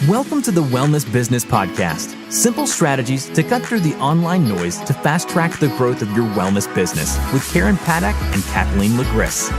Welcome to the Wellness Business Podcast. Simple strategies to cut through the online noise to fast track the growth of your wellness business with Karen Paddock and Kathleen Legris.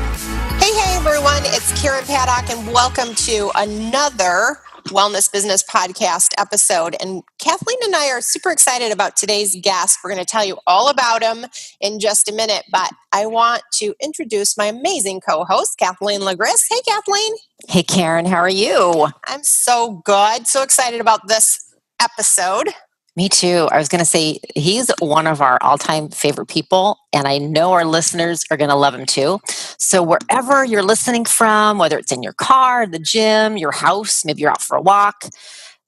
Hey everyone, it's Karen Paddock and welcome to another Wellness Business Podcast episode. And Kathleen and I are super excited about today's guest. We're going to tell you all about him in just a minute, but I want to introduce my amazing co-host, Kathleen Legris. Hey Kathleen. Hey Karen, how are you? I'm so good. So excited about this episode. Me too. I was going to say, he's one of our all-time favorite people, and I know our listeners are going to love him too. So wherever you're listening from, whether it's in your car, the gym, your house, maybe you're out for a walk,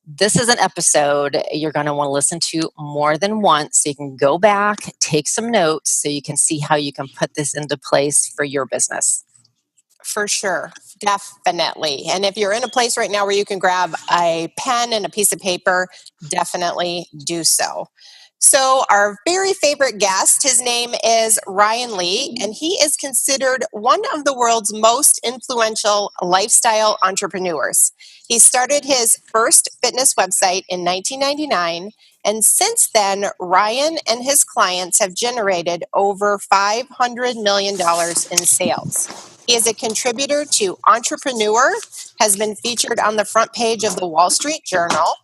this is an episode you're going to want to listen to more than once so you can go back, take some notes so you can see how you can put this into place for your business. For sure. Definitely. And if you're in a place right now where you can grab a pen and a piece of paper, definitely do so. So our very favorite guest, his name is Ryan Lee, and he is considered one of the world's most influential lifestyle entrepreneurs. He started his first fitness website in 1999, and since then, Ryan and his clients have generated over $500 million in sales. He is a contributor to Entrepreneur, has been featured on the front page of the Wall Street Journal,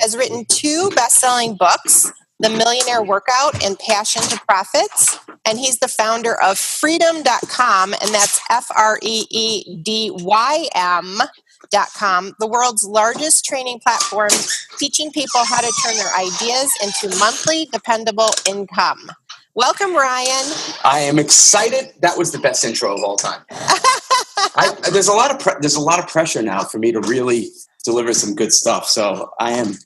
has written 2 best-selling books, The Millionaire Workout and Passion to Profits, and he's the founder of Freedom.com, and that's FREEDYM.com, the world's largest training platform teaching people how to turn their ideas into monthly dependable income. Welcome, Ryan. I am excited. That was the best intro of all time. There's a lot of pressure now for me to really deliver some good stuff. So I'm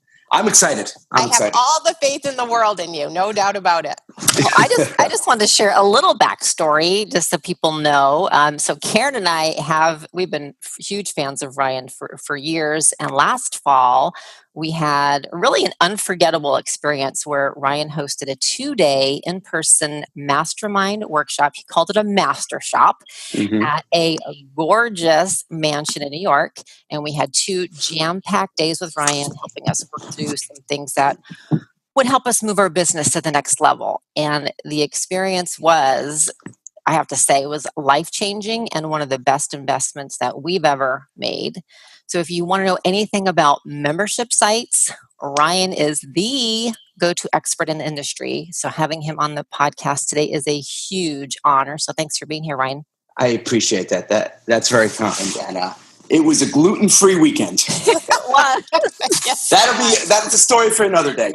excited. I have all the faith in the world in you, no doubt about it. Well, I just wanted to share a little backstory just so people know. So Karen and we've been huge fans of Ryan for years. And last fall, we had really an unforgettable experience where Ryan hosted a 2-day in-person mastermind workshop. He called it a master shop at a gorgeous mansion in New York. And we had 2 jam-packed days with Ryan helping us work through some things that would help us move our business to the next level. And the experience was, I have to say, it was life-changing and one of the best investments that we've ever made. So if you want to know anything about membership sites, Ryan is the go-to expert in the industry. So having him on the podcast today is a huge honor. So thanks for being here, Ryan. I appreciate that. That's very kind. And it was a gluten-free weekend. That's a story for another day.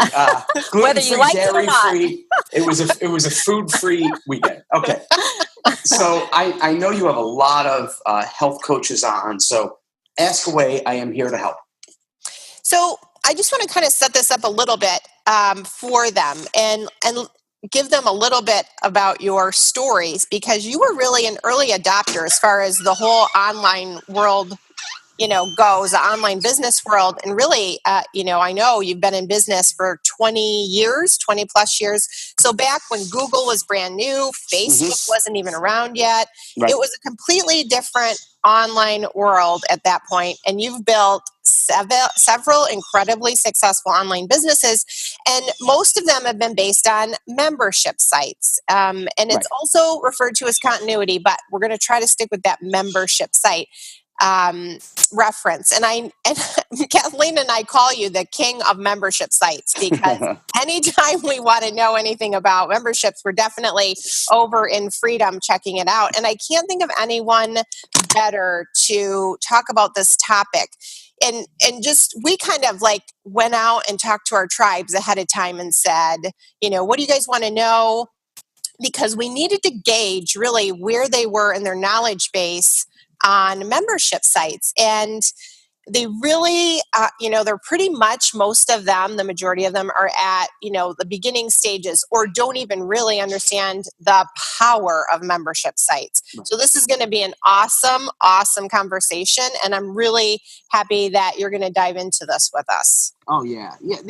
Whether you like it or not. It was a food-free weekend. Okay. So I know you have a lot of health coaches on. So ask away. I am here to help. So I just want to kind of set this up a little bit for them and give them a little bit about your stories, because you were really an early adopter as far as the whole online world goes, the online business world. And really, I know you've been in business for 20 plus years. So back when Google was brand new, Facebook wasn't even around yet. Right. It was a completely different online world at that point. And you've built several incredibly successful online businesses. And most of them have been based on membership sites. And it's also referred to as continuity, but we're going to try to stick with that membership site reference. And Kathleen and I call you the king of membership sites, because anytime we want to know anything about memberships, we're definitely over in Freedom checking it out. And I can't think of anyone better to talk about this topic. And just, we kind of went out and talked to our tribes ahead of time and said, what do you guys want to know? Because we needed to gauge really where they were in their knowledge base on membership sites. And they really, they're pretty much, most of them, the majority of them are at, the beginning stages, or don't even really understand the power of membership sites. So this is going to be an awesome conversation. And I'm really happy that you're going to dive into this with us. Oh yeah. Yeah.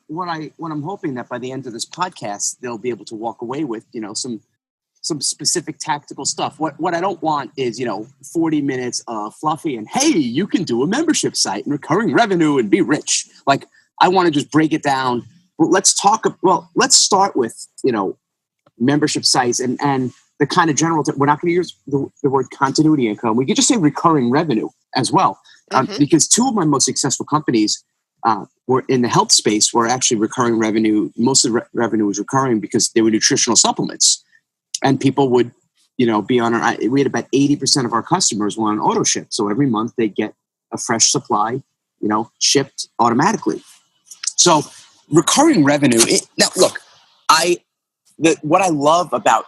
What I'm hoping that by the end of this podcast, they'll be able to walk away with, some some specific tactical stuff. What I don't want is, 40 minutes of fluffy and, hey, you can do a membership site and recurring revenue and be rich. Like, I want to just break it down. Well, let's start with, membership sites and the kind of general, we're not going to use the word continuity income. We could just say recurring revenue as well. Because two of my most successful companies were in the health space, were actually recurring revenue. Most of the revenue was recurring because they were nutritional supplements. And people would, be on we had about 80% of our customers were on auto ship. So every month they get a fresh supply, shipped automatically. So recurring revenue. Now, look, what I love about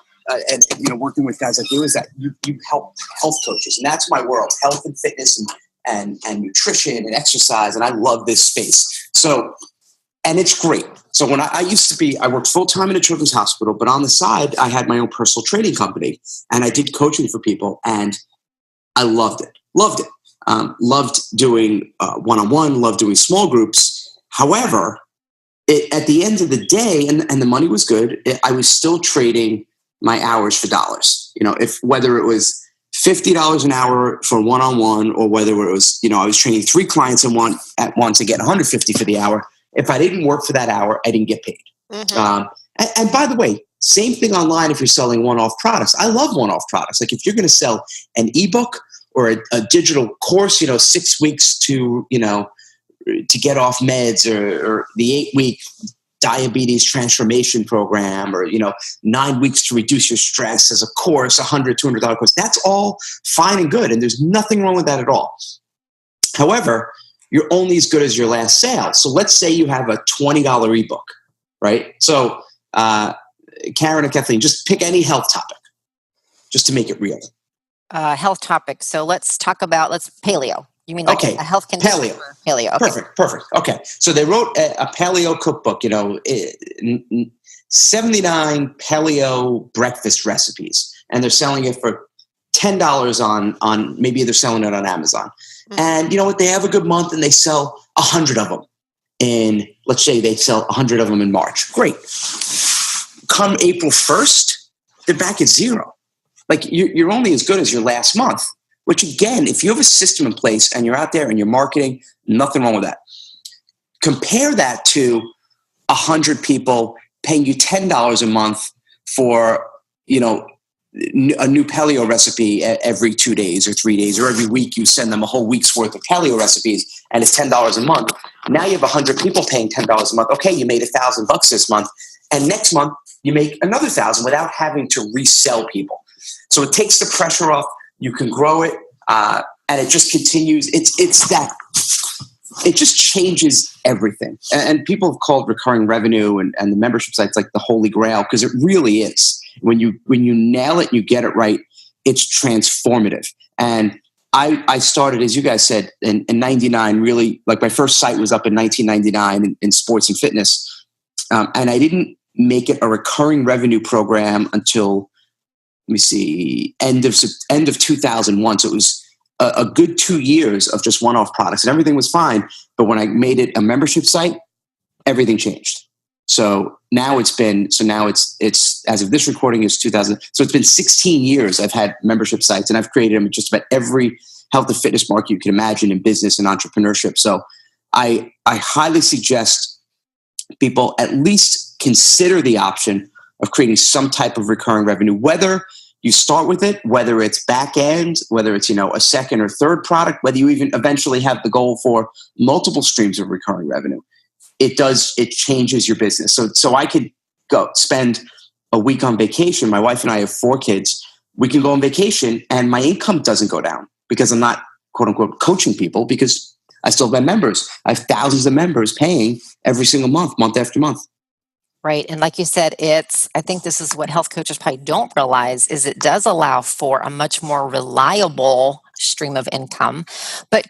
working with guys like you is that you help health coaches, and that's my world: health and fitness and nutrition and exercise. And I love this space. So, and it's great. So when I worked full time in a children's hospital, but on the side, I had my own personal training company, and I did coaching for people, and I loved it. Loved doing one-on-one. Loved doing small groups. However, at the end of the day, and the money was good, I was still trading my hours for dollars. Whether it was $50 an hour for one-on-one, or whether it was, I was training 3 clients at once to get $150 for the hour. If I didn't work for that hour, I didn't get paid. Mm-hmm. And by the way, same thing online if you're selling one-off products. I love one-off products. Like if you're going to sell an ebook or a digital course, 6 weeks to get off meds, or the 8-week diabetes transformation program, or 9 weeks to reduce your stress as a course, $100, $200 course. That's all fine and good, and there's nothing wrong with that at all. However, you're only as good as your last sale. So let's say you have a $20 ebook, right? So Karen and Kathleen, just pick any health topic, just to make it real. Health topic. So let's talk about paleo. You mean like a health condition? Paleo. Okay. Perfect. Okay. So they wrote a paleo cookbook, 79 paleo breakfast recipes, and they're selling it for $10 on maybe they're selling it on Amazon. Mm-hmm. And you know what? They have a good month and they sell 100 of them. And let's say they sell 100 of them in March. Great. Come April 1st, they're back at zero. Like you're only as good as your last month. Which again, if you have a system in place and you're out there and you're marketing, nothing wrong with that. Compare that to 100 people paying you $10 a month for, a new paleo recipe every 2 days or 3 days, or every week you send them a whole week's worth of paleo recipes and it's $10 a month. Now you have 100 people paying $10 a month. Okay, you made $1,000 this month, and next month you make another $1,000 without having to resell people. So it takes the pressure off. You can grow it, and it just continues. It just changes everything. And people have called recurring revenue and the membership sites like the holy grail, because it really is. When you nail it and you get it right, it's transformative. And I started, as you guys said, in 99, really, like my first site was up in 1999 in sports and fitness. And I didn't make it a recurring revenue program until, let me see, end of 2001. So it was a good 2 years of just one-off products, and everything was fine. But when I made it a membership site, everything changed. So now it's as of this recording is 2000. So it's been 16 years I've had membership sites, and I've created them in just about every health and fitness market you can imagine in business and entrepreneurship. So I highly suggest people at least consider the option of creating some type of recurring revenue, whether you start with it, whether it's back end, whether it's, a second or third product, whether you even eventually have the goal for multiple streams of recurring revenue. It changes your business. So I could go spend a week on vacation. My wife and I have 4 kids. We can go on vacation and my income doesn't go down because I'm not, quote unquote, coaching people, because I still have my members. I have thousands of members paying every single month after month. Right. And like you said, I think this is what health coaches probably don't realize, is it does allow for a much more reliable stream of income. But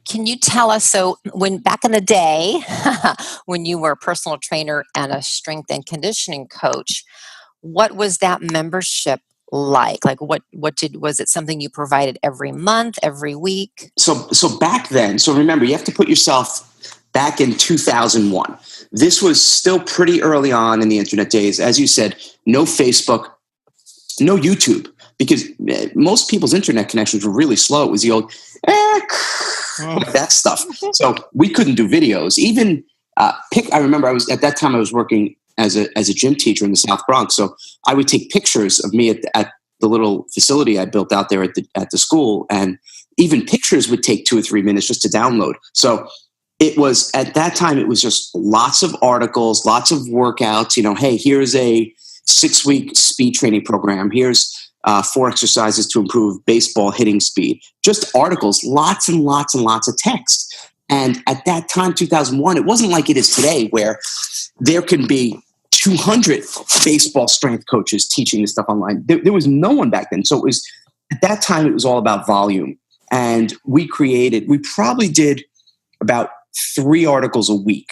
can you tell us, so when back in the day, when you were a personal trainer and a strength and conditioning coach, what was that membership like? Like was it something you provided every month, every week? So back then, so remember, you have to put yourself back in 2001. This was still pretty early on in the internet days. As you said, no Facebook, no YouTube, because most people's internet connections were really slow. It was the old that stuff. So we couldn't do videos. Even I remember at that time I was working as a gym teacher in the South Bronx. So I would take pictures of me at the little facility I built out there at the school, and even pictures would take 2 or 3 minutes just to download. So it was, at that time, it was just lots of articles, lots of workouts. Hey, here's a 6-week speed training program. Here's 4 exercises to improve baseball hitting speed. Just articles, lots and lots and lots of text. And at that time, 2001, it wasn't like it is today, where there can be 200 baseball strength coaches teaching this stuff online. There was no one back then. So it was, at that time, it was all about volume. And we probably did about 3 articles a week.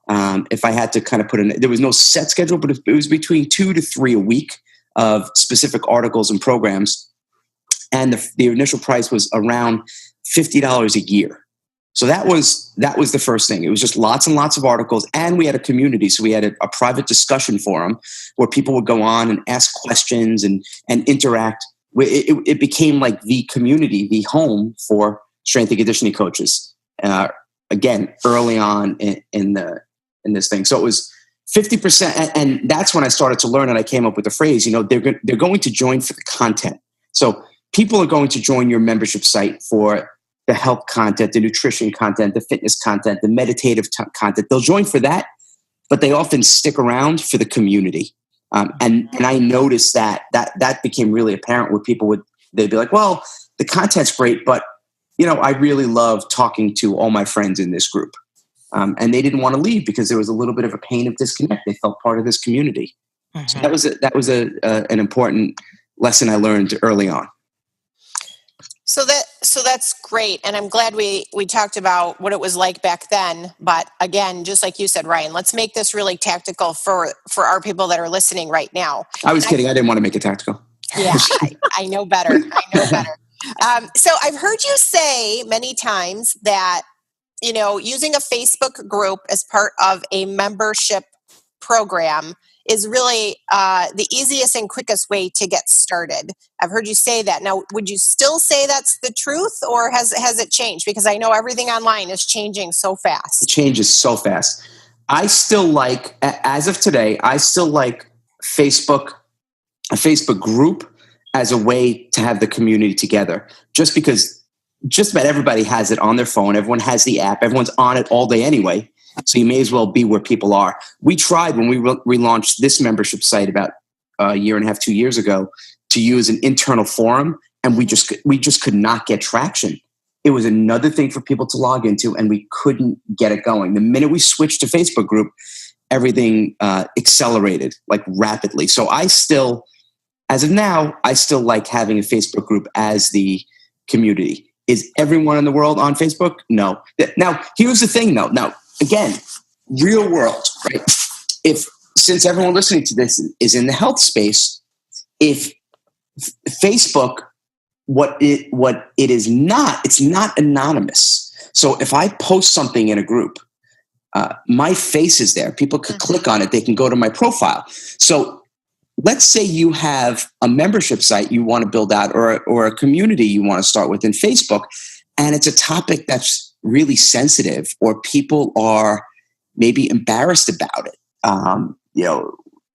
If I had to kind of put in, there was no set schedule, but it was between 2 to 3 a week of specific articles and programs. And the initial price was around $50 a year. So that was the first thing. It was just lots and lots of articles, and we had a community. So we had a private discussion forum where people would go on and ask questions and interact. It became like the community, the home for strength and conditioning coaches. Again, early on in this thing. So it was 50%, and that's when I started to learn, and I came up with the phrase, they're going to join for the content. So people are going to join your membership site for the health content, the nutrition content, the fitness content, the meditative content. They'll join for that, but they often stick around for the community. And I noticed that became really apparent where they'd be like, well, the content's great, but I really love talking to all my friends in this group. And they didn't want to leave because there was a little bit of a pain of disconnect. They felt part of this community. Mm-hmm. So that was an important lesson I learned early on. So that's great. And I'm glad we talked about what it was like back then. But again, just like you said, Ryan, let's make this really tactical for our people that are listening right now. I was kidding. I didn't want to make it tactical. Yeah, I know better. So I've heard you say many times that, using a Facebook group as part of a membership program is really the easiest and quickest way to get started. I've heard you say that. Now, would you still say that's the truth, or has it changed? Because I know everything online is changing so fast. It changes so fast. I still like, as of today, a Facebook group as a way to have the community together. Just because just about everybody has it on their phone. Everyone has the app. Everyone's on it all day anyway. So you may as well be where people are. We tried when we relaunched this membership site about a year and a half, 2 years ago, to use an internal forum, and we just could not get traction. It was another thing for people to log into, and we couldn't get it going. The minute we switched to Facebook group, everything accelerated like rapidly. So as of now, I still like having a Facebook group as the community. Is everyone in the world on Facebook? No. Now, here's the thing, though. Now, again, real world, right? Since everyone listening to this is in the health space, if Facebook, what it is not, it's not anonymous. So if I post something in a group, my face is there. People could click on it. They can go to my profile. So let's say you have a membership site you want to build out, or a community you want to start with in Facebook, and it's a topic that's really sensitive, or people are maybe embarrassed about it.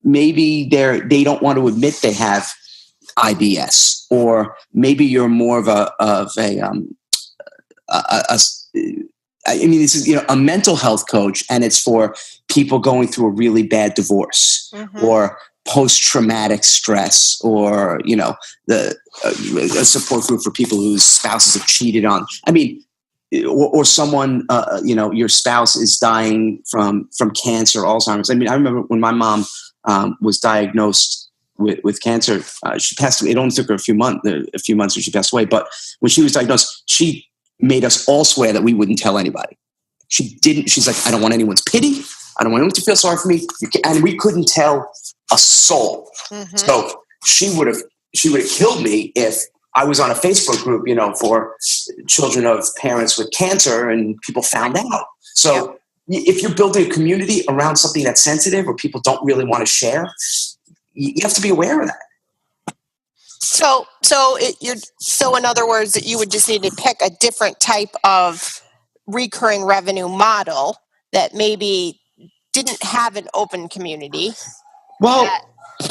Maybe they don't want to admit they have IBS, or maybe you're more of this is a mental health coach, and it's for people going through a really bad divorce, or post-traumatic stress, or a support group for people whose spouses have cheated on. Or someone, your spouse is dying from cancer, Alzheimer's. I remember when my mom was diagnosed with cancer, she passed away. It only took her a few months and she passed away. But when she was diagnosed, she made us all swear that we wouldn't tell anybody. She didn't. She's like, I don't want anyone's pity. I don't want anyone to feel sorry for me. And we couldn't tell a soul. So she would have killed me if I was on a Facebook group, for children of parents with cancer, and people found out. So if you're building a community around something that's sensitive or people don't really want to share, you have to be aware of that. So in other words, that you would just need to pick a different type of recurring revenue model that maybe didn't have an open community. Well,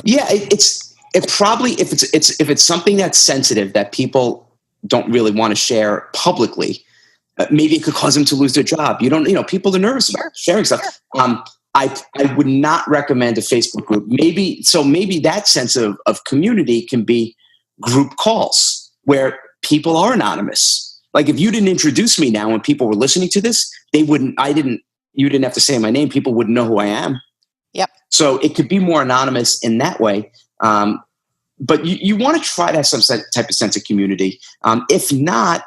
yeah, it probably, if it's something that's sensitive that people don't really want to share publicly, maybe it could cause them to lose their job. People are nervous about sharing stuff. I would not recommend a Facebook group. Maybe that sense of community can be group calls where people are anonymous. Like if you didn't introduce me now when people were listening to this, you didn't have to say my name. People wouldn't know who I am. Yep. So it could be more anonymous in that way. But you want to try to have some type of sense of community. If not,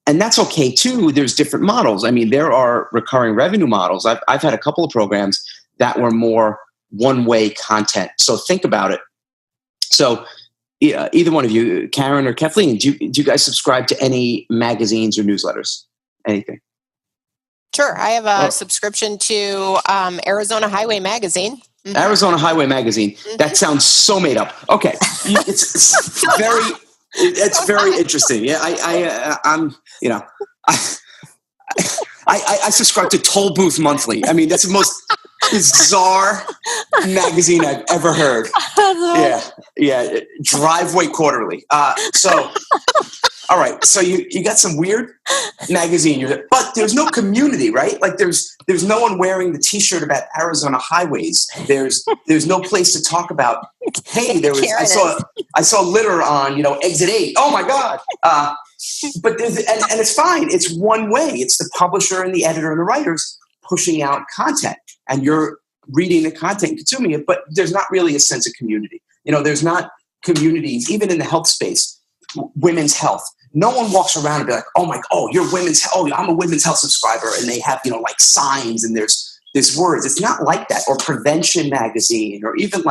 and that's okay too, there's different models. I mean, there are recurring revenue models. I've had a couple of programs that were more one-way content. So think about it. So either one of you, Karen or Kathleen, do you guys subscribe to any magazines or newsletters? Anything? Sure. I have a subscription to Arizona Highway Magazine. Mm-hmm. Arizona Highway Magazine. Mm-hmm. That sounds so made up. Okay. It's very interesting. Yeah. I subscribe to Toll Booth Monthly. I mean, that's the most bizarre magazine I've ever heard. Yeah. Driveway Quarterly. All right. So you got some weird magazine, but there's no community, right? Like there's no one wearing the T-shirt about Arizona highways. There's no place to talk about. Hey, I saw litter on exit 8. Oh my God. But and it's fine. It's one way. It's the publisher and the editor and the writers pushing out content, and you're reading the content and consuming it. But there's not really a sense of community. There's not communities even in the health space. Women's health. No one walks around and be like, you're women's health. Oh, I'm a women's health subscriber. And they have, like signs and there's words. It's not like that. Or Prevention Magazine or even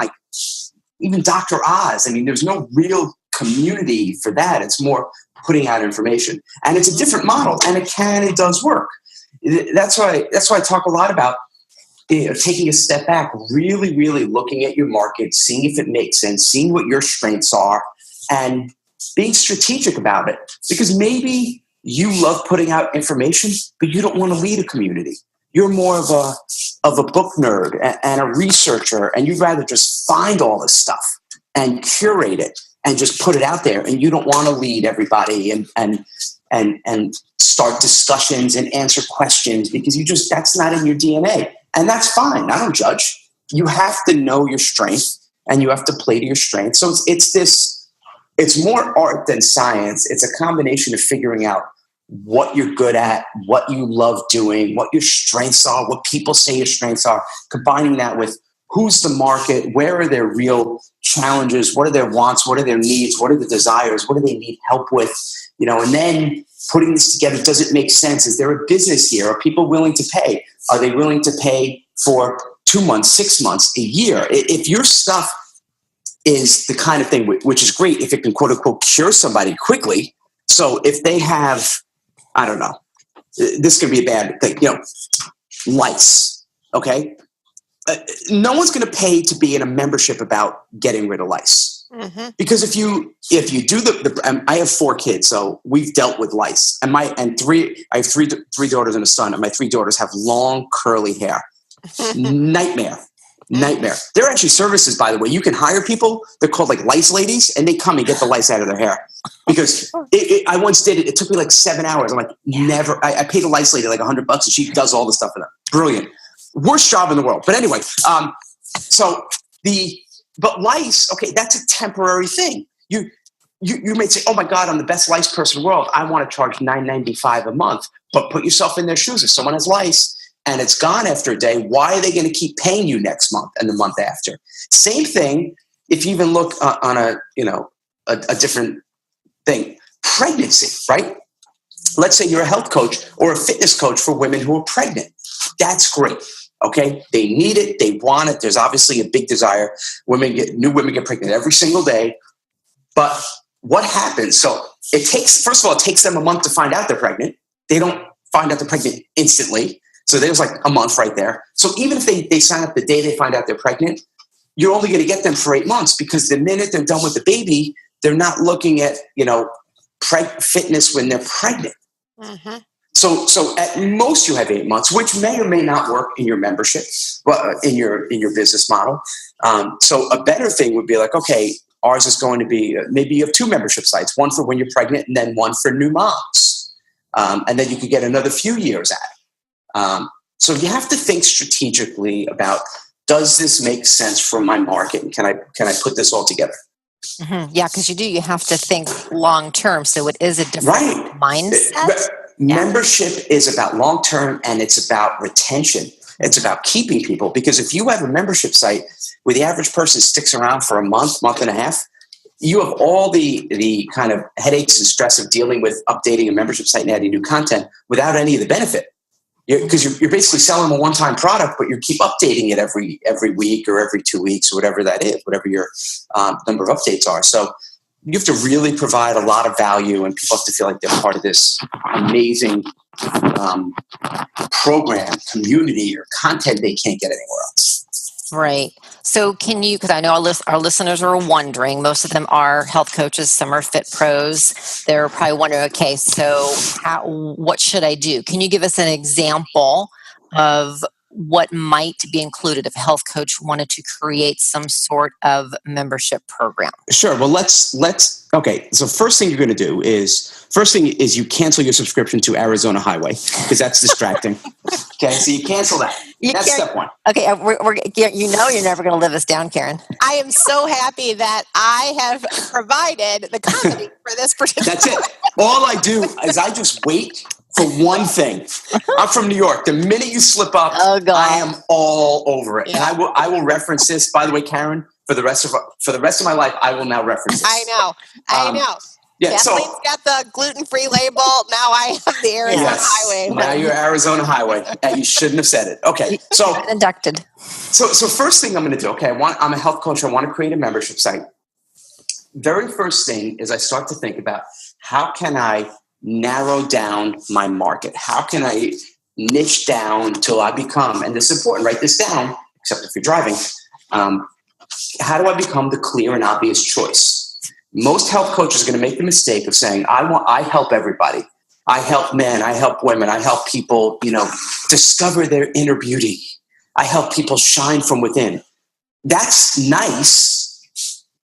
Dr. Oz. I mean, there's no real community for that. It's more putting out information. And it's a different model. And it does work. That's why I talk a lot about taking a step back, really, really looking at your market, seeing if it makes sense, seeing what your strengths are, and being strategic about it, because maybe you love putting out information, but you don't want to lead a community. You're more of a book nerd and a researcher, and you'd rather just find all this stuff and curate it and just put it out there. And you don't want to lead everybody and start discussions and answer questions because that's not in your DNA. And that's fine. I don't judge. You have to know your strength and you have to play to your strength. So it's more art than science. It's a combination of figuring out what you're good at, what you love doing, what your strengths are, what people say your strengths are, combining that with who's the market, where are their real challenges, what are their wants, what are their needs, what are the desires, what do they need help with, and then putting this together. Does it make sense? Is there a business here? Are people willing to pay? Are they willing to pay for 2 months, 6 months, a year? If your stuff is the kind of thing which is great if it can quote unquote cure somebody quickly. So if they have, I don't know, this could be a bad thing, lice. Okay. No one's going to pay to be in a membership about getting rid of lice. Mm-hmm. Because if you do I have 4 kids, so we've dealt with lice, I have three daughters and a son, and my 3 daughters have long curly hair. Nightmare. There are actually services, by the way. You can hire people. They're called lice ladies, and they come and get the lice out of their hair. Because I once did it. It took me 7 hours. I'm never. I paid a lice lady $100, and she does all the stuff for them. Brilliant. Worst job in the world. But anyway, but lice. Okay, that's a temporary thing. You may say, "Oh my God, I'm the best lice person in the world. I want to charge $9.95 a month." But put yourself in their shoes. If someone has lice and it's gone after a day, why are they going to keep paying you next month and the month after? Same thing if you even look on a different thing. Pregnancy, right? Let's say you're a health coach or a fitness coach for women who are pregnant. That's great. Okay. They need it. They want it. There's obviously a big desire. New women get pregnant every single day. But what happens? So first of all, it takes them a month to find out they're pregnant. They don't find out they're pregnant instantly. So there's a month right there. So even if they sign up the day they find out they're pregnant, you're only going to get them for 8 months, because the minute they're done with the baby, They're not looking at, fitness when they're pregnant. Mm-hmm. So at most you have 8 months, which may or may not work in your membership, in your business model. So a better thing would be like, okay, ours is going to be, maybe you have 2 membership sites, one for when you're pregnant and then one for new moms. And then you could get another few years at it. So you have to think strategically about, does this make sense for my market? And can I put this all together? Mm-hmm. Yeah, because you have to think long term. So it is a different mindset. Membership is about long term, and it's about retention. It's about keeping people, because if you have a membership site where the average person sticks around for a month and a half, you have all the kind of headaches and stress of dealing with updating a membership site and adding new content without any of the benefit. Because you're basically selling a one-time product, but you keep updating it every week or every 2 weeks or whatever that is, whatever your number of updates are. So you have to really provide a lot of value, and people have to feel like they're part of this amazing program, community, or content they can't get anywhere else. Right. So can you, because I know our listeners are wondering, most of them are health coaches, some are fit pros. They're probably wondering, okay, so what should I do? Can you give us an example of what might be included if a health coach wanted to create some sort of membership program? Sure. Well, okay. So first thing you're going to do is you cancel your subscription to Arizona Highway, because that's distracting. Okay. So you cancel that. That's step one. Okay. You're never going to live us down, Karen. I am so happy that I have provided the comedy for this particular. That's it. All I do is I just wait for one thing. I'm from New York. The minute you slip up, I am all over it. Yeah. And I will reference this. By the way, Karen, for the rest of my life, I will now reference this. I know. Yeah, Kathleen's got the gluten-free label. Now I have the Arizona Highway. Now you're Arizona Highway. You shouldn't have said it. Okay, so inducted. So first thing I'm going to do. Okay, I'm a health coach. I want to create a membership site. Very first thing is I start to think about, how can I narrow down my market? How can I niche down till I become, and this is important, write this down, except if you're driving, how do I become the clear and obvious choice? Most health coaches are going to make the mistake of saying, I help everybody. I help men, I help women, I help people, discover their inner beauty. I help people shine from within. That's nice,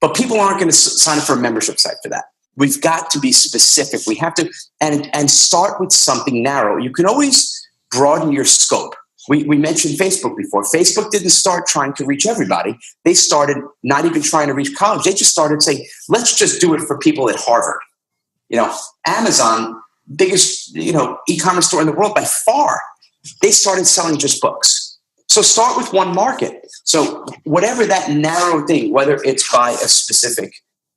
but people aren't going to sign up for a membership site for that. We've got to be specific. We have to, and start with something narrow. You can always broaden your scope. We mentioned Facebook before. Facebook didn't start trying to reach everybody. They started not even trying to reach college. They just started saying, let's just do it for people at Harvard. Amazon, biggest, e-commerce store in the world by far, they started selling just books. So start with one market. So whatever that narrow thing, whether it's by a specific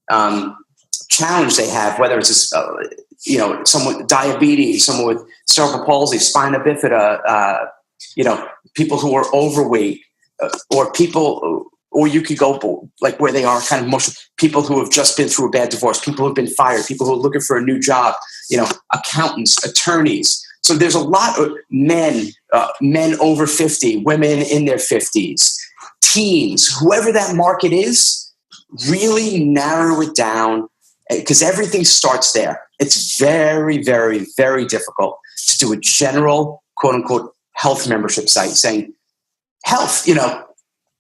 challenge they have, whether it's someone with diabetes, someone with cerebral palsy, spina bifida, people who are overweight, or people, or you could go like where they are kind of emotional, people who have just been through a bad divorce, people who have been fired, people who are looking for a new job, accountants, attorneys. So there's a lot of men over 50, women in their 50s, teens, whoever that market is, really narrow it down, because everything starts there. It's very, very, very difficult to do a general, quote unquote, health membership site saying health,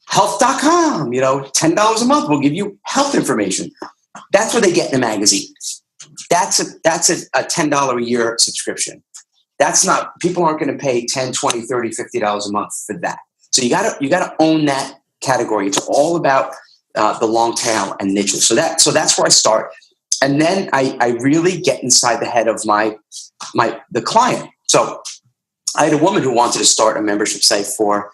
health.com, $10 a month will give you health information. That's what they get in a magazine. That's a $10 a year subscription. That's not, people aren't going to pay $10, $20, $30, $50 a month for that. So you gotta own that category. It's all about the long tail and niches. So that's where I start. And then I really get inside the head of the client. So I had a woman who wanted to start a membership site for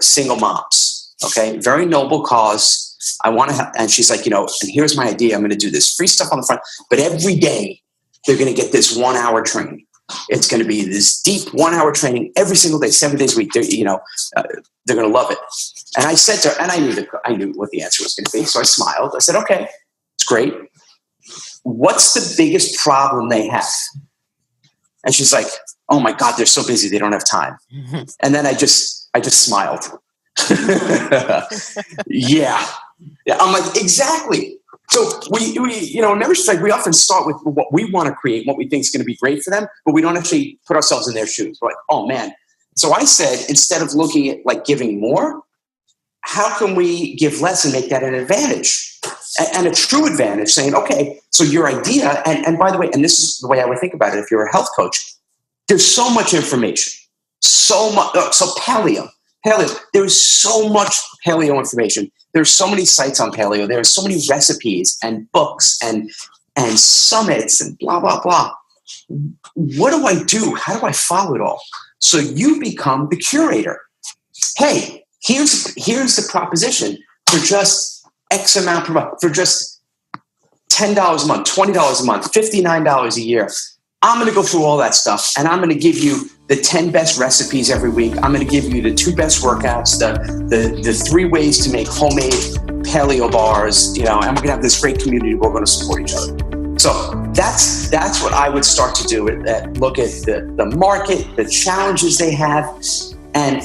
single moms. Okay, very noble cause. I want to, and she's like, and here's my idea. I'm going to do this free stuff on the front, but every day they're going to get this 1 hour training. It's going to be this deep 1 hour training every single day, 7 days a week. They're going to love it. And I said to her, and I knew what the answer was going to be, so I smiled. I said, okay, it's great. What's the biggest problem they have? And she's like, oh my God, they're so busy. They don't have time. Mm-hmm. And then I just smiled. Yeah. I'm like, exactly. So we membership site, we often start with what we want to create, what we think is going to be great for them, but we don't actually put ourselves in their shoes. We're like, oh man. So I said, instead of looking at like giving more, how can we give less and make that an advantage and a true advantage, saying, okay, so your idea, and by the way, and this is the way I would think about it, if you're a health coach, there's so much information, so much, so paleo, there's so much paleo information. There's so many sites on paleo. There's so many recipes and books and summits and blah, blah, blah. What do I do? How do I follow it all? So you become the curator. Hey, here's the proposition for just X amount per month, for just $10 a month, $20 a month, $59 a year. I'm going to go through all that stuff, and I'm going to give you the 10 best recipes every week. I'm going to give you the 2 best workouts, the 3 ways to make homemade paleo bars, and we're going to have this great community. We're going to support each other. So that's what I would start to do. Look at the market, the challenges they have, and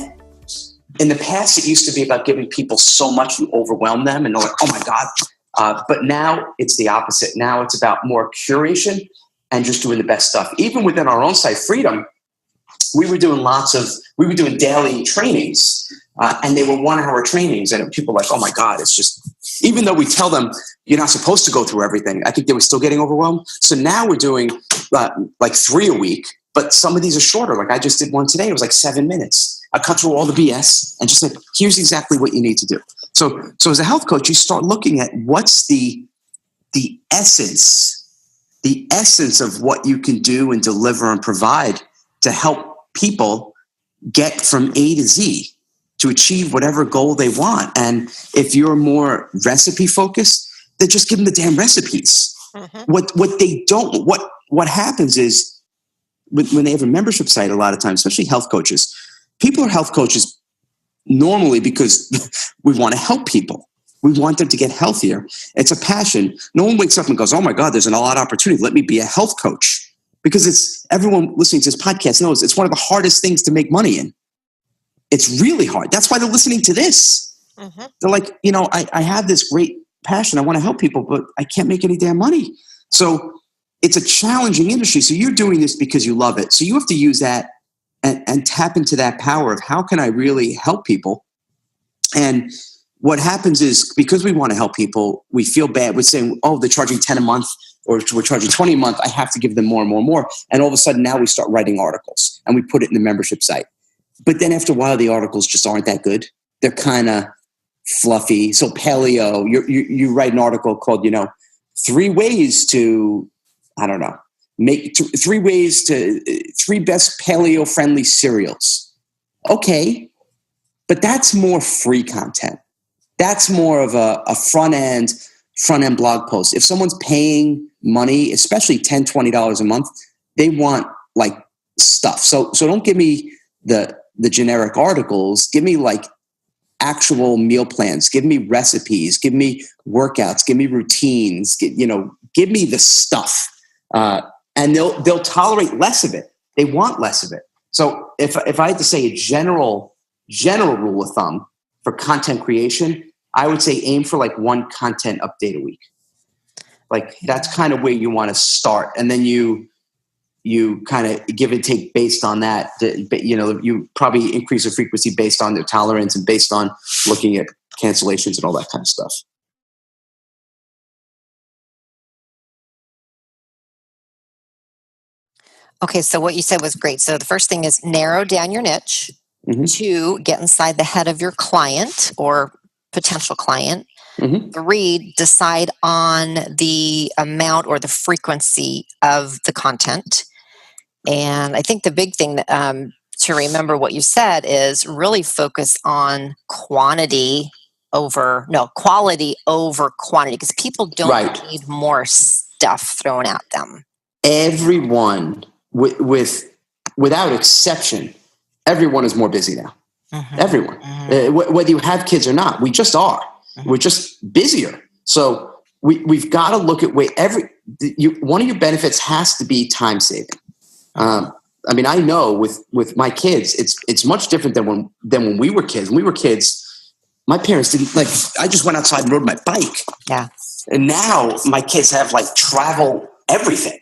in the past, it used to be about giving people so much you overwhelm them, and they're like, oh my God. But now it's the opposite. Now it's about more curation and just doing the best stuff. Even within our own site, Freedom, we were doing daily trainings, and they were 1-hour trainings. And people were like, oh my God, it's just, even though we tell them you're not supposed to go through everything, I think they were still getting overwhelmed. So now we're doing like 3 a week, but some of these are shorter. Like I just did one today. It was like 7 minutes. I cut through all the BS and just said, here's exactly what you need to do. So as a health coach, you start looking at what's the essence of what you can do and deliver and provide to help people get from A to Z to achieve whatever goal they want. And if you're more recipe focused, then just give them the damn recipes. Mm-hmm. What happens is when they have a membership site, a lot of times, especially health coaches, people are health coaches normally because we want to help people. We want them to get healthier. It's a passion. No one wakes up and goes, oh my God, there's a lot of opportunity. Let me be a health coach. Because everyone listening to this podcast knows it's one of the hardest things to make money in. It's really hard. That's why they're listening to this. Mm-hmm. They're like, I have this great passion. I want to help people, but I can't make any damn money. So it's a challenging industry. So you're doing this because you love it. So you have to use that and tap into that power of how can I really help people? And what happens is because we want to help people, we feel bad. We're saying, oh, they're charging 10 a month or we're charging 20 a month. I have to give them more and more and more. And all of a sudden now we start writing articles and we put it in the membership site. But then after a while, the articles just aren't that good. They're kind of fluffy. So paleo, you write an article called, 3 ways to, I don't know, make 3 ways to 3 best paleo friendly cereals. Okay. But that's more free content. That's more of a front end blog post. If someone's paying money, especially $10, $20 a month, they want like stuff. So don't give me the generic articles. Give me like actual meal plans. Give me recipes. Give me workouts. Give me routines. Give me the stuff. And they'll tolerate less of it. They want less of it. So if I had to say a general rule of thumb for content creation, I would say aim for like 1 content update a week. Like that's kind of where you want to start. And then you kind of give and take based on that. You probably increase the frequency based on their tolerance and based on looking at cancellations and all that kind of stuff. Okay, so what you said was great. So the first thing is narrow down your niche. Mm-hmm. 2, get inside the head of your client or potential client. Mm-hmm. 3, decide on the amount or the frequency of the content. And I think the big thing to remember what you said is really focus on quality over quantity, because people don't need more stuff thrown at them. Everyone, without exception, everyone is more busy now. Mm-hmm. Everyone, whether you have kids or not, we just are. Mm-hmm. We're just busier. So we've got to look at one of your benefits has to be time saving. I know with my kids, it's much different than when we were kids. When we were kids, my parents didn't like, I just went outside and rode my bike. Yeah. And now my kids have like travel everything.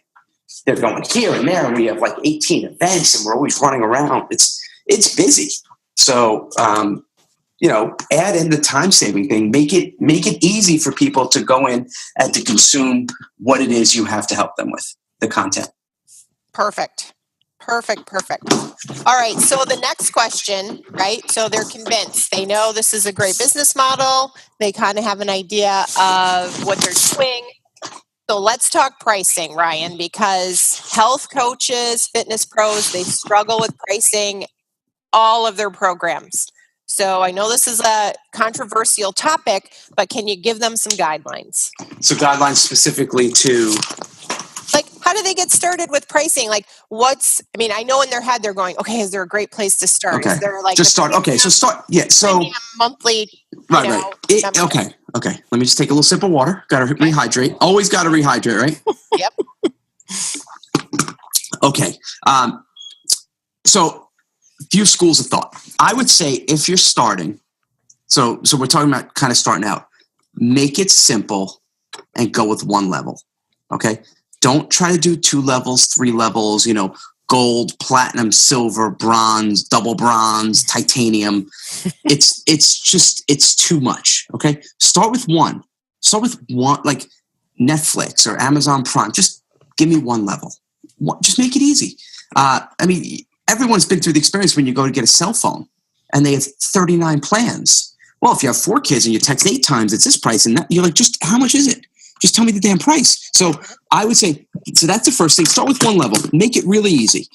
They're going here and there, and we have like 18 events, and we're always running around. It's busy. So, add in the time saving thing. Make it easy for people to go in and to consume what it is you have to help them with, the content. Perfect. All right. So the next question, right? So they're convinced. They know this is a great business model. They kind of have an idea of what they're doing. So let's talk pricing, Ryan, because health coaches, fitness pros, they struggle with pricing all of their programs. So I know this is a controversial topic, but can you give them some guidelines? So guidelines specifically to... Like, how do they get started with pricing? Like, I know in their head they're going, okay, is there a great place to start? Okay. Is there like just start. Okay, so start. Yeah. So monthly. Right. Okay. Let me just take a little sip of water. Got to rehydrate. Always got to rehydrate, right? Yep. Okay. So a few schools of thought. I would say if you're starting, so we're talking about kind of starting out, make it simple and go with one level. Okay. Don't try to do 2 levels, 3 levels, gold, platinum, silver, bronze, double bronze, titanium. It's too much. Okay. Start with one, like Netflix or Amazon Prime. Just give me one level. Just make it easy. Everyone's been through the experience when you go to get a cell phone and they have 39 plans. Well, if you have 4 kids and you text 8 times, it's this price. And you're like, just how much is it? Just tell me the damn price. So I would say, so that's the first thing. Start with one level. Make it really easy.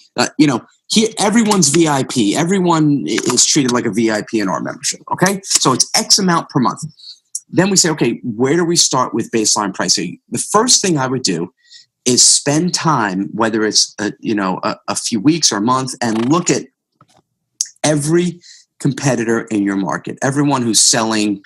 Here, everyone's VIP. Everyone is treated like a VIP in our membership. Okay. So it's X amount per month. Then we say, okay, where do we start with baseline pricing? The first thing I would do is spend time, whether it's a few weeks or a month, and look at every competitor in your market, everyone who's selling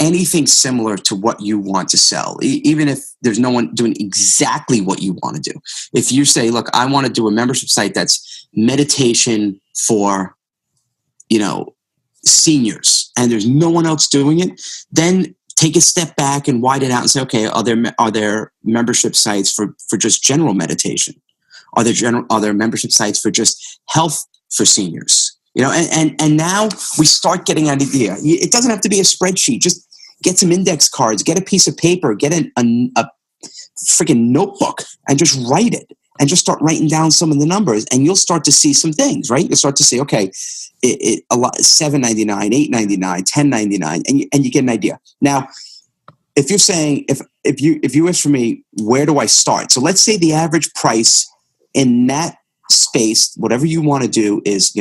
anything similar to what you want to sell, even if there's no one doing exactly what you want to do. If you say, look, I want to do a membership site that's meditation for, seniors, and there's no one else doing it, then take a step back and widen it out and say, okay, are there membership sites for just general meditation? Are there membership sites for just health for seniors? And now we start getting an idea. It doesn't have to be a spreadsheet. Just get some index cards, get a piece of paper, get a freaking notebook, and just write it. And just start writing down some of the numbers, and you'll start to see some things, right? You'll start to see, okay, a lot, $7.99, $8.99, $10.99, and you get an idea. Now, if you're saying, if you ask for me, where do I start? So let's say the average price in that space, whatever you want to do, is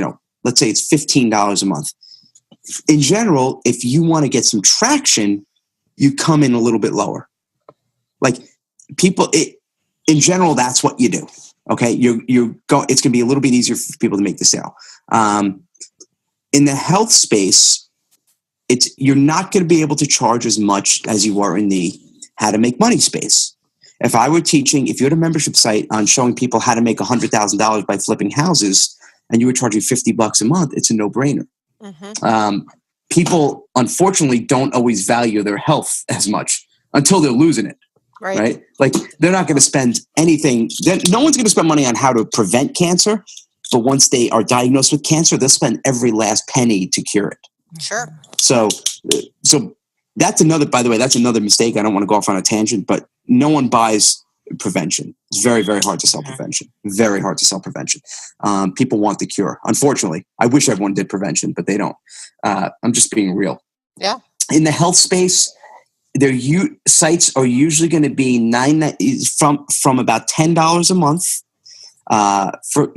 let's say it's $15 a month. In general, if you want to get some traction, you come in a little bit lower. Like in general, that's what you do. Okay. It's going to be a little bit easier for people to make the sale. In the health space, you're not going to be able to charge as much as you are in the how to make money space. If you had a membership site on showing people how to make $100,000 by flipping houses, and you were charging $50 a month, it's a no-brainer. Mm-hmm. People, unfortunately, don't always value their health as much until they're losing it. Right? Like, they're not going to spend anything. No one's going to spend money on how to prevent cancer, but once they are diagnosed with cancer, they'll spend every last penny to cure it. Sure. So that's another mistake. I don't want to go off on a tangent, but no one buys prevention. It's very, very hard to sell prevention. Very hard to sell prevention. People want the cure. Unfortunately, I wish everyone did prevention, but they don't. I'm just being real. Yeah. In the health space, sites are usually going to be from about $10 a month for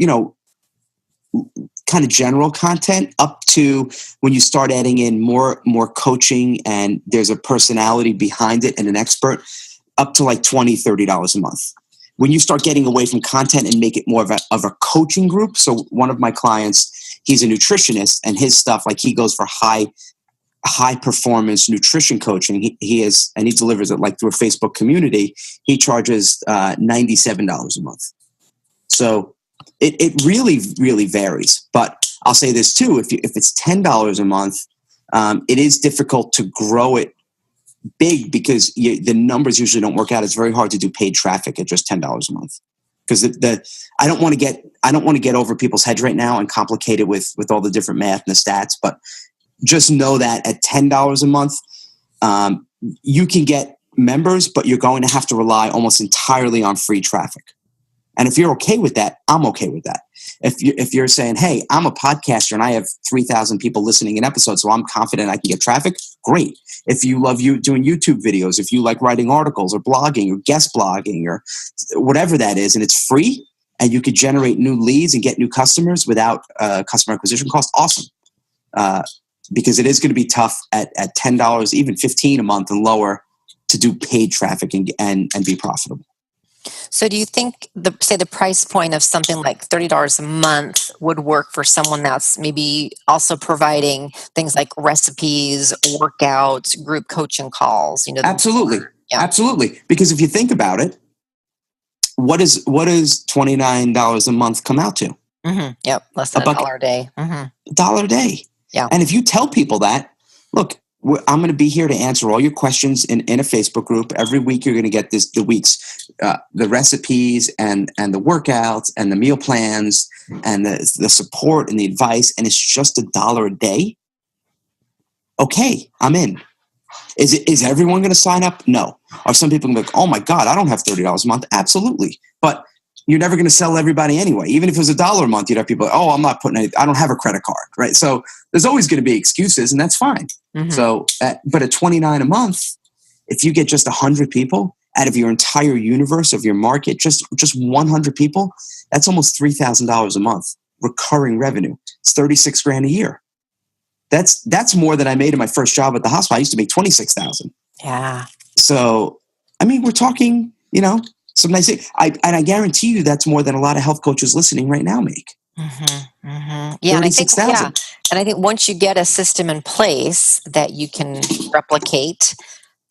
kind of general content, up to when you start adding in more coaching and there's a personality behind it and an expert, up to like $20, $30 a month. When you start getting away from content and make it more of a coaching group. So one of my clients, he's a nutritionist, and his stuff, like, he goes for high performance nutrition coaching. He delivers it like through a Facebook community. He charges $97 a month. So it really, really varies. But I'll say this too: if it's $10 a month, It is difficult to grow it big because the numbers usually don't work out. It's very hard to do paid traffic at just $10 a month because I don't want to get over people's heads right now and complicate it with all the different math and the stats. But just know that at $10 a month, you can get members, but you're going to have to rely almost entirely on free traffic. And if you're okay with that, I'm okay with that. If you're saying, hey, I'm a podcaster and I have 3,000 people listening in episodes, so I'm confident I can get traffic, great. If you love doing YouTube videos, if you like writing articles or blogging or guest blogging or whatever that is, and it's free and you could generate new leads and get new customers without customer acquisition cost, awesome. Because it is going to be tough at $10, even $15 a month and lower to do paid traffic and be profitable. So do you think the price point of something like $30 a month would work for someone that's maybe also providing things like recipes, workouts, group coaching calls? Absolutely. Yeah. Absolutely. Because if you think about it, what does $29 a month come out to? Mm-hmm. Yep. Less than $1 a day. Mm-hmm. $1 a day. Yeah. And if you tell people that, look, I'm going to be here to answer all your questions in a Facebook group. Every week you're going to get the recipes and the workouts and the meal plans and the support and the advice. And it's just $1 a day. Okay, I'm in. Is everyone going to sign up? No. Are some people going to be like, oh my God, I don't have $30 a month? Absolutely. But you're never going to sell everybody anyway. Even if it was $1 a month, you'd have people, oh, I'm not putting I don't have a credit card, right? So there's always going to be excuses, and that's fine. Mm-hmm. So, but at $29 a month, if you get just 100 people out of your entire universe of your market, just 100 people, that's almost $3,000 a month recurring revenue. It's $36,000 a year. That's more than I made in my first job at the hospital. I used to make $26,000. Yeah. So, I mean, we're talking, some nice thing. I guarantee you that's more than a lot of health coaches listening right now make. Mm-hmm, mm-hmm. Yeah, and I think once you get a system in place that you can replicate,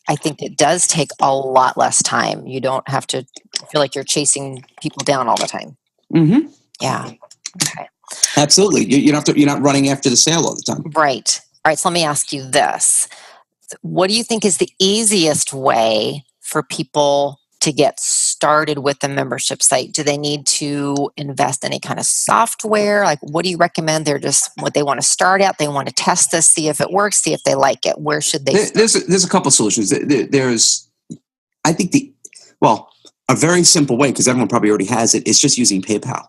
I think it does take a lot less time. You don't have to feel like you're chasing people down all the time. Mm-hmm. Yeah. Okay. Absolutely. You're not running after the sale all the time. Right. All right. So let me ask you this: what do you think is the easiest way for people to get started with the membership site? Do they need to invest in any kind of software? Like, what do you recommend? They're just what they want to start at. They want to test this, see if it works, see if they like it. Where should they start? There's a couple of solutions. There's, I think a very simple way, because everyone probably already has it, is just using PayPal.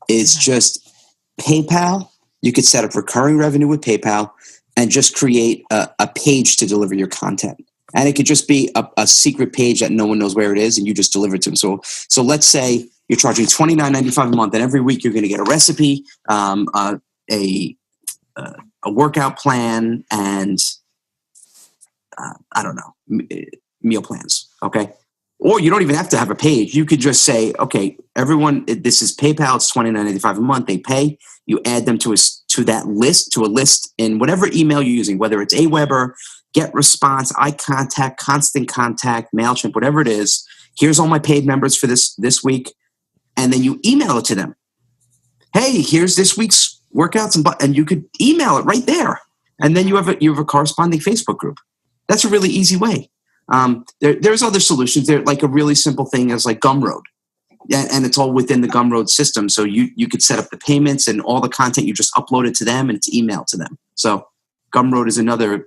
It's just PayPal. You could set up recurring revenue with PayPal and just create a page to deliver your content. And it could just be a secret page that no one knows where it is, and you just deliver it to them. So let's say you're charging $29.95 a month, and every week you're going to get a recipe, a workout plan, and I don't know, meal plans. Okay, or you don't even have to have a page. You could just say, okay, everyone, this is PayPal. It's $29.95 a month. They pay. You add them to a list in whatever email you're using, whether it's Aweber, GetResponse, iContact, Constant Contact, MailChimp, whatever it is. Here's all my paid members for this week. And then you email it to them. Hey, here's this week's workouts, and you could email it right there. And then you have a corresponding Facebook group. That's a really easy way. There's other solutions. There, like a really simple thing is like Gumroad. And it's all within the Gumroad system. So you could set up the payments and all the content, you just upload it to them and it's emailed to them. So Gumroad is another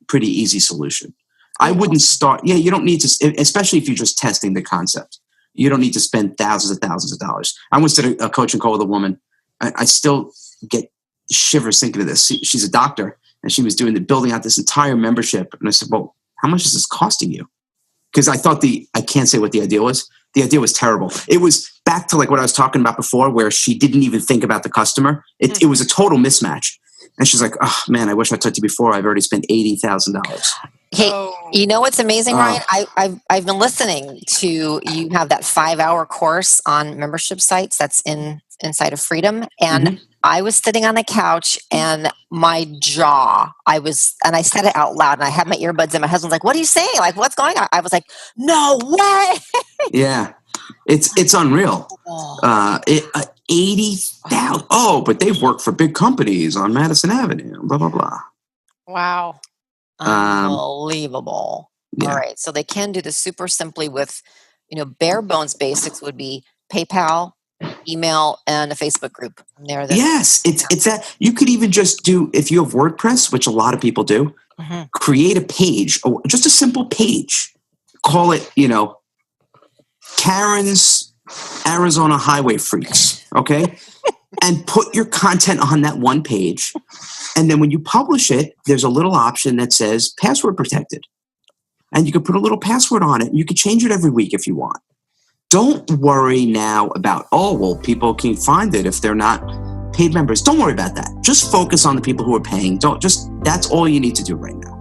pretty easy solution. I wouldn't start. Yeah, you don't need to, especially if you're just testing the concept. You don't need to spend thousands of dollars. I once did a coaching call with a woman. I still get shivers thinking of this. She's a doctor, and she was building out this entire membership. And I said, well, how much is this costing you? Because I thought I can't say what the idea was. The idea was terrible. It was back to like what I was talking about before, where she didn't even think about the customer. It was a total mismatch. And she's like, oh man, I wish I talked to you before. I've already spent $80,000. Hey, you know what's amazing, Ryan? I've been listening to you have that 5-hour course on membership sites that's inside of Freedom. And I was sitting on the couch and my jaw, I said it out loud and I had my earbuds in. My husband's like, what are you saying? Like, what's going on? I was like, no way. Yeah, it's unreal. 80,000. Oh, but they've worked for big companies on Madison Avenue, blah, blah, blah. Wow. Unbelievable. Yeah. All right. So they can do this super simply with, bare bones basics would be PayPal, email, and a Facebook group. And there. Yes, it's that you could even just do, if you have WordPress, which a lot of people do, create a page, or just a simple page. Call it, Karen's Arizona Highway Freaks, okay? And put your content on that one page. And then when you publish it, there's a little option that says password protected. And you can put a little password on it. You can change it every week if you want. Don't worry now about, people can find it if they're not paid members. Don't worry about that. Just focus on the people who are paying. That's all you need to do right now.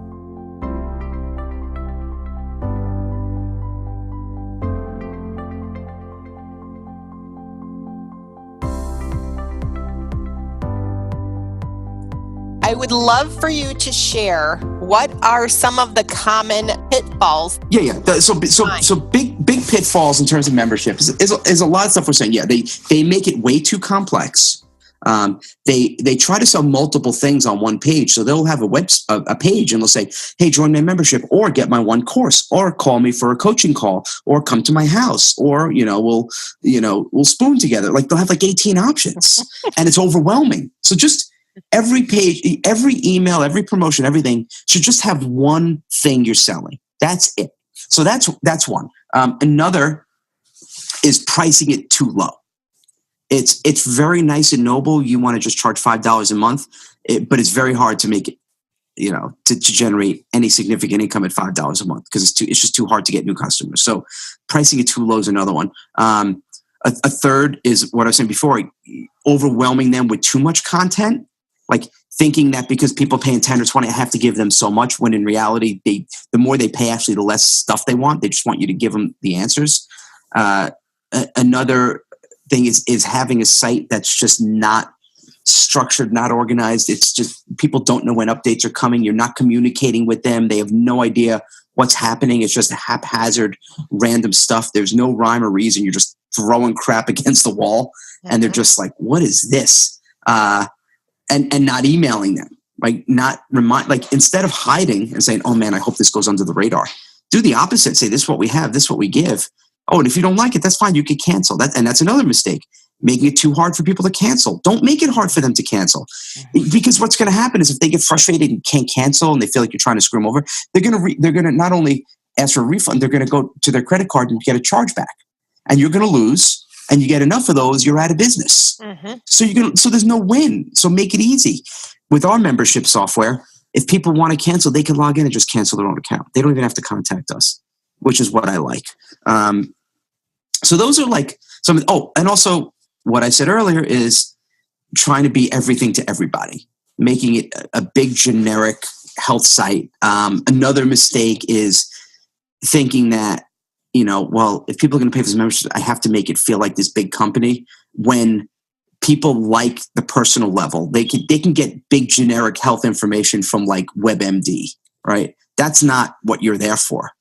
I would love for you to share what are some of the common pitfalls. Yeah. So big pitfalls in terms of membership is a lot of stuff we're saying. Yeah, they make it way too complex. They try to sell multiple things on one page. So they'll have a page and they'll say, hey, join my membership, or get my one course, or call me for a coaching call, or come to my house, or, we'll spoon together. Like, they'll have 18 options and it's overwhelming. So just every page, every email, every promotion, everything should just have one thing you're selling. That's it. So that's one. Another is pricing it too low. It's very nice and noble. You want to just charge $5 a month, but it's very hard to make it, to generate any significant income at $5 a month, because it's just too hard to get new customers. So pricing it too low is another one. A third is what I was saying before, overwhelming them with too much content, like thinking that because people paying 10 or 20, I have to give them so much, when in reality, the more they pay, actually, the less stuff they want. They just want you to give them the answers. Another thing is having a site that's just not structured, not organized. It's just, people don't know when updates are coming. You're not communicating with them. They have no idea what's happening. It's just a haphazard, random stuff. There's no rhyme or reason. You're just throwing crap against the wall, and they're just like, what is this? And not emailing them, instead of hiding and saying, oh man, I hope this goes under the radar, do the opposite. Say, this is what we have, this is what we give. Oh, and if you don't like it, that's fine. You can cancel that. And that's another mistake, making it too hard for people to cancel. Don't make it hard for them to cancel, because what's going to happen is, if they get frustrated and can't cancel and they feel like you're trying to screw them over, they're going to not only ask for a refund, they're going to go to their credit card and get a chargeback, and you're going to lose. And you get enough of those, you're out of business. So there's no win. So make it easy. With our membership software, if people want to cancel, they can log in and just cancel their own account. They don't even have to contact us, which is what I like. So those are some. And also what I said earlier is trying to be everything to everybody, making it a big generic health site. Another mistake is thinking that, if people are going to pay for this membership, I have to make it feel like this big company, when people like the personal level. They can get big generic health information from WebMD, right? That's not what you're there for.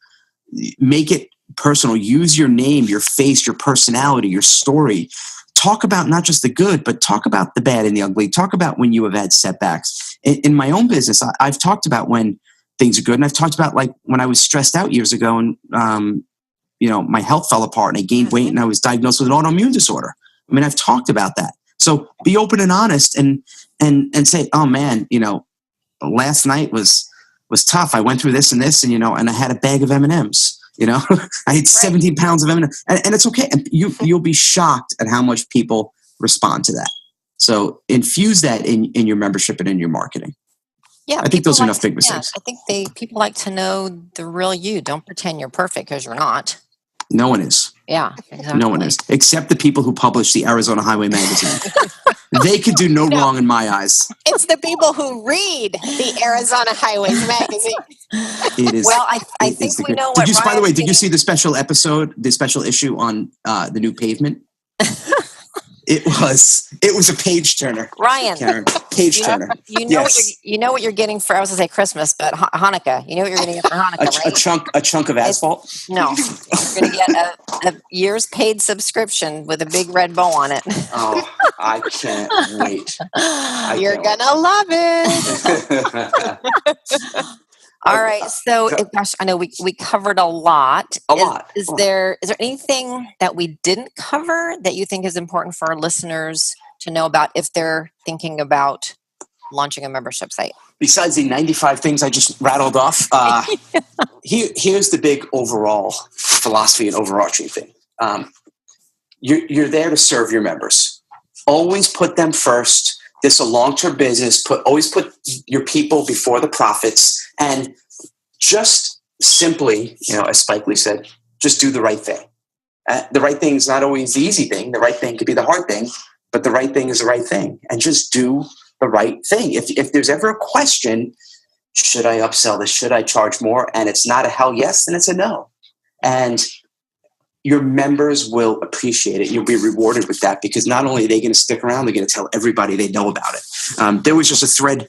Make it personal. Use your name, your face, your personality, your story. Talk about not just the good, but talk about the bad and the ugly. Talk about when you have had setbacks. In my own business, I've talked about when things are good, and I've talked about when I was stressed out years ago, and my health fell apart and I gained weight and I was diagnosed with an autoimmune disorder. I mean, I've talked about that. So be open and honest and say, oh man, last night was tough. I went through this and this, and I had a bag of M&Ms, I had 17 pounds of M&Ms, and it's okay. And you'll be shocked at how much people respond to that. So infuse that in your membership and in your marketing. Yeah, I think those are enough big mistakes. I think people like to know the real you. Don't pretend you're perfect, because you're not. No one is. Yeah, exactly. No one is, except the people who publish the Arizona Highway magazine. They could do no wrong in my eyes. It's the people who read the Arizona Highways magazine. It is. Well, I think we know what. By the way, did you see the special issue on the new pavement? It was a page turner. Ryan, Karen, page turner. You know what you're getting for, I was going to say Christmas, but Hanukkah. You know what you're going to get for Hanukkah, right? A chunk of asphalt? No. You're going to get a year's paid subscription with a big red bow on it. Oh, I can't wait. You're gonna love it. All right. So, gosh, I know we covered a lot. Is there anything that we didn't cover that you think is important for our listeners to know about if they're thinking about launching a membership site? Besides the 95 things I just rattled off, here's the big overall philosophy and overarching thing. You're there to serve your members. Always put them first. This is a long-term business. Always put your people before the profits, and just simply, as Spike Lee said, just do the right thing. The right thing is not always the easy thing. The right thing could be the hard thing, but the right thing is the right thing, and just do the right thing. If there's ever a question, should I upsell this? Should I charge more? And it's not a hell yes, then it's a no. And your members will appreciate it. You'll be rewarded with that, because not only are they going to stick around, they're going to tell everybody they know about it. There was just a thread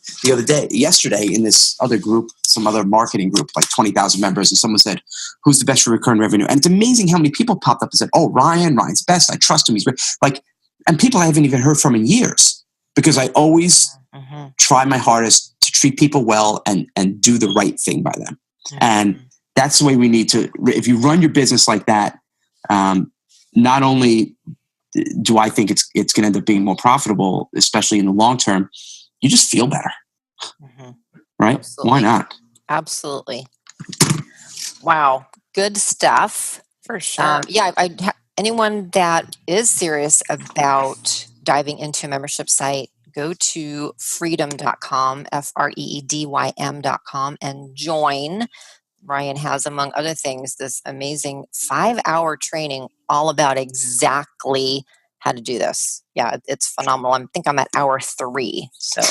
yesterday in this other group, some other marketing group, like 20,000 members, and someone said, who's the best for recurring revenue? And it's amazing how many people popped up and said, oh, Ryan's best. I trust him. He's like, and people I haven't even heard from in years. Because I always try my hardest to treat people well and do the right thing by them. And that's the way we need to, if you run your business like that, not only do I think it's going to end up being more profitable, especially in the long term, you just feel better. Right? Absolutely. Why not? Absolutely. Wow. Good stuff. For sure. Anyone that is serious about diving into a membership site, go to freedom.com, freedym.com, and join. Ryan has, among other things, this amazing 5-hour training all about exactly how to do this. Yeah, it's phenomenal. I think I'm at hour 3. So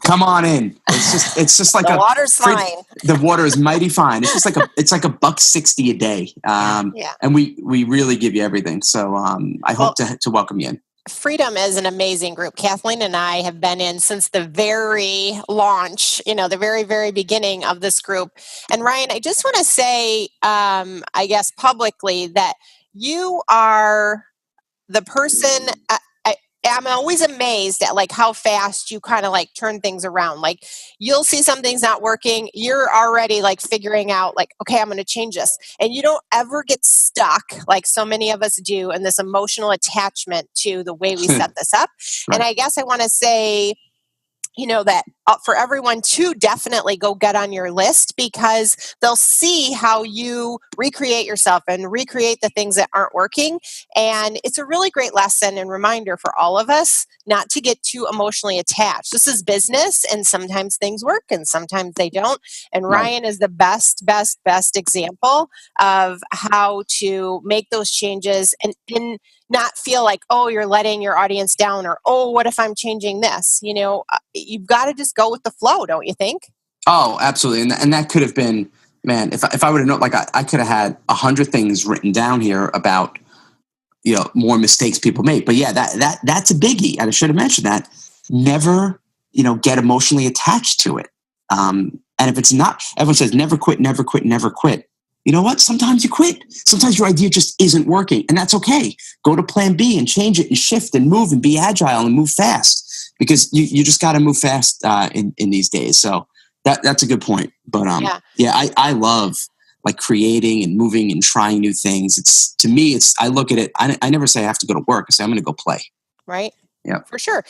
come on in. It's just like the water's fine. The water is mighty fine. It's just like it's like $1.60 a day. And we really give you everything. So I hope to welcome you in. Freedom is an amazing group. Kathleen and I have been in since the very launch, the very, very beginning of this group. And Ryan, I just want to say, I guess publicly, that you are the person. I'm always amazed at like how fast you kind of like turn things around. Like you'll see something's not working. You're already like figuring out like, okay, I'm going to change this. And you don't ever get stuck like so many of us do in this emotional attachment to the way we set this up. Right. And I guess I want to say, that for everyone to definitely go get on your list, because they'll see how you recreate yourself and recreate the things that aren't working. And it's a really great lesson and reminder for all of us not to get too emotionally attached. This is business, and sometimes things work and sometimes they don't. And Ryan is the best example of how to make those changes and not feel like, oh, you're letting your audience down, or, oh, what if I'm changing this? You've got to just go with the flow, don't you think? Oh, absolutely. And that could have been, man, if I would have known, like I could have had 100 things written down here about, more mistakes people make. But yeah, that's a biggie. And I should have mentioned that. Never, get emotionally attached to it. And if it's not, everyone says never quit, never quit, never quit. You know what? Sometimes you quit. Sometimes your idea just isn't working, and that's okay. Go to plan B and change it and shift and move and be agile and move fast, because you just got to move fast in these days. So that's a good point. But I love like creating and moving and trying new things. I look at it. I never say I have to go to work. I say I'm going to go play. Right. Yeah, for sure.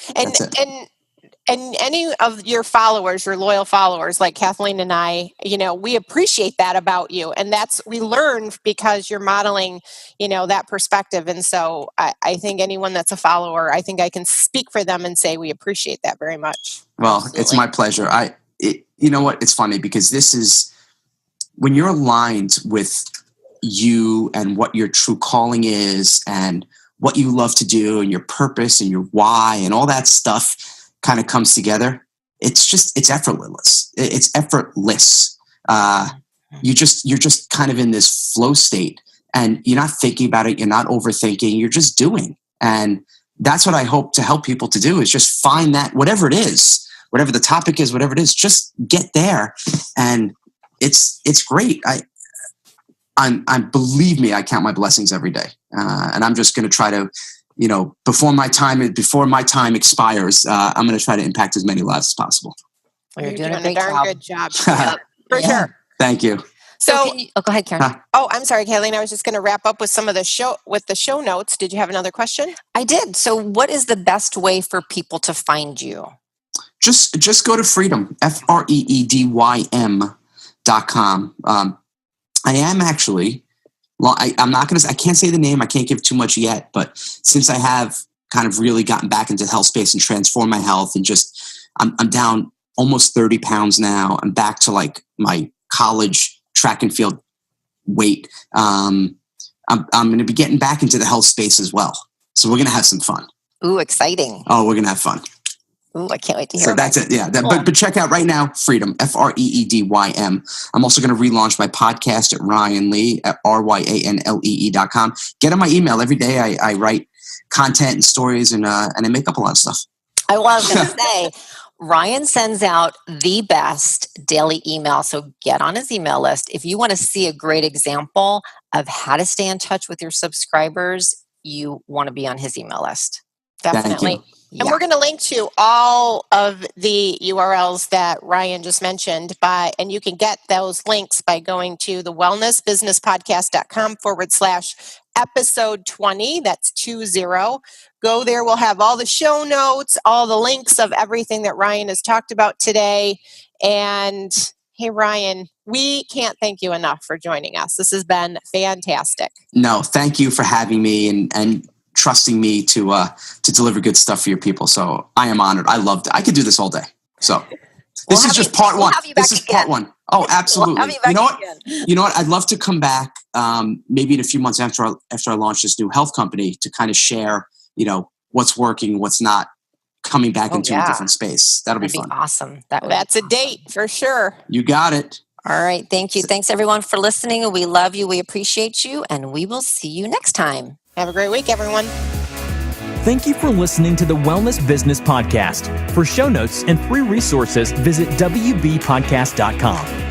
And any of your followers, your loyal followers, like Kathleen and I, we appreciate that about you. And we learn because you're modeling, that perspective. And so I think anyone that's a follower, I think I can speak for them and say we appreciate that very much. Well, Absolutely. It's my pleasure. You know what? It's funny because this is when you're aligned with you and what your true calling is and what you love to do and your purpose and your why and all that stuff kind of comes together. It's effortless. It's effortless. You're just kind of in this flow state, and you're not thinking about it. You're not overthinking. You're just doing. And that's what I hope to help people to do, is just find that, whatever it is, whatever the topic is, whatever it is, just get there. And it's great. believe me, I count my blessings every day. And I'm just going to try to, before my time expires, I'm going to try to impact as many lives as possible. Well, you're doing a darn great good job. For sure. Thank you. So, go ahead, Karen. I'm sorry, Kathleen. I was just going to wrap up with some of the show notes. Did you have another question? I did. So what is the best way for people to find you? Just go to Freedom, FREEDYM.com. I am actually, I can't say the name. I can't give too much yet, but since I have kind of really gotten back into the health space and transformed my health and I'm down almost 30 pounds now. I'm back to like my college track and field weight. I'm going to be getting back into the health space as well. So we're going to have some fun. Ooh, exciting. Oh, we're going to have fun. Ooh, I can't wait to hear So that's it. Yeah. But check out right now, Freedom, FREEDYM. I'm also going to relaunch my podcast at Ryan Lee at RYANLEE.com. Get on my email every day. I write content and stories and I make up a lot of stuff. I was going to say, Ryan sends out the best daily email. So get on his email list. If you want to see a great example of how to stay in touch with your subscribers, you want to be on his email list. Definitely. And we're going to link to all of the URLs that Ryan just mentioned and you can get those links by going to the wellnessbusinesspodcast.com/episode 20. That's 20. Go there. We'll have all the show notes, all the links of everything that Ryan has talked about today. And hey, Ryan, we can't thank you enough for joining us. This has been fantastic. No, thank you for having me and trusting me to deliver good stuff for your people. So I am honored. I loved it. I could do this all day. So this is just part one. This is part one. Oh, absolutely. You know what? I'd love to come back maybe in a few months after I launch this new health company to kind of share, what's working, what's not, coming back into a different space. That'd be fun. Awesome. That's a date for sure. You got it. All right. Thank you. Thanks everyone for listening. We love you. We appreciate you. And we will see you next time. Have a great week, everyone. Thank you for listening to the Wellness Business Podcast. For show notes and free resources, visit WBpodcast.com.